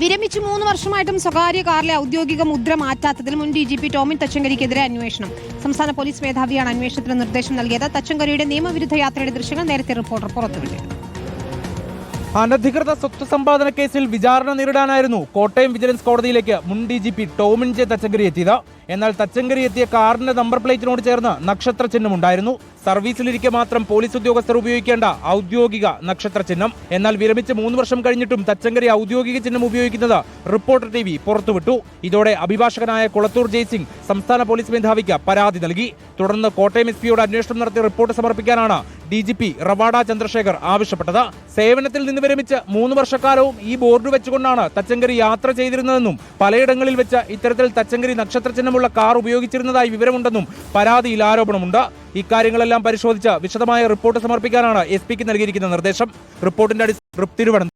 വിരമിച്ച് 3 വർഷമായിട്ടും സ്വകാര്യ കാറിലെ ഔദ്യോഗിക മുദ്ര മാറ്റാത്തതിൽ മുൻ DGP ടോമിൻ തച്ചങ്കരിക്കെതിരെ അന്വേഷണം. സംസ്ഥാന പോലീസ് മേധാവിയാണ് അന്വേഷണത്തിന് നിർദ്ദേശം നൽകിയത്. തച്ചങ്കരിയുടെ നിയമവിരുദ്ധ യാത്രയുടെ ദൃശ്യങ്ങൾ നേരത്തെ റിപ്പോർട്ടർ പുറത്തുവിട്ടിരുന്നു. അനധികൃത സ്വത്ത് സമ്പാദന കേസിൽ വിചാരണ നേരിടാനായിരുന്നു കോട്ടയം വിജിലൻസ് കോടതിയിലേക്ക് മുൻ DGP ടോമിൻ ജെ തച്ചങ്കരി എത്തിയത്. എന്നാൽ തച്ചങ്കരി എത്തിയ കാറിന്റെ നമ്പർ പ്ലേറ്റിനോട് ചേർന്ന് നക്ഷത്ര ചിഹ്നമുണ്ടായിരുന്നു. സർവീസിലിരിക്കെ മാത്രം പോലീസ് ഉദ്യോഗസ്ഥർ ഉപയോഗിക്കേണ്ട ഔദ്യോഗിക നക്ഷത്ര ചിഹ്നം. എന്നാൽ വിരമിച്ച് 3 വർഷം കഴിഞ്ഞിട്ടും തച്ചങ്കരി ഔദ്യോഗിക ചിഹ്നം ഉപയോഗിക്കുന്നത് റിപ്പോർട്ടർ TV പുറത്തുവിട്ടു. ഇതോടെ അഭിഭാഷകനായ കുളത്തൂർ ജയ്സിംഗ് സംസ്ഥാന പോലീസ് മേധാവിക്ക് പരാതി നൽകി. തുടർന്ന് കോട്ടയം SP-യോട് അന്വേഷണം നടത്തി റിപ്പോർട്ട് സമർപ്പിക്കാനാണ് DGP റവാഡ ചന്ദ്രശേഖർ ആവശ്യപ്പെട്ടത്. സേവനത്തിൽ നിന്ന് വിരമിച്ച് 3 വർഷക്കാലവും ഈ ബോർഡ് വെച്ചുകൊണ്ടാണ് തച്ചങ്കരി യാത്ര ചെയ്തിരുന്നതെന്നും പലയിടങ്ങളിൽ വെച്ച് ഇത്തരത്തിൽ തച്ചങ്കരി നക്ഷത്ര ചിഹ്നമുള്ള കാർ ഉപയോഗിച്ചിരുന്നതായി വിവരമുണ്ടെന്നും പരാതിയിൽ ആരോപണമുണ്ട്. ഇക്കാര്യങ്ങളെല്ലാം പരിശോധിച്ച് വിശദമായ റിപ്പോർട്ട് സമർപ്പിക്കാനാണ് SP-ക്ക് നൽകിയിരിക്കുന്ന നിർദ്ദേശം. റിപ്പോർട്ടിന്റെ അടിസ്ഥാനത്തിൽ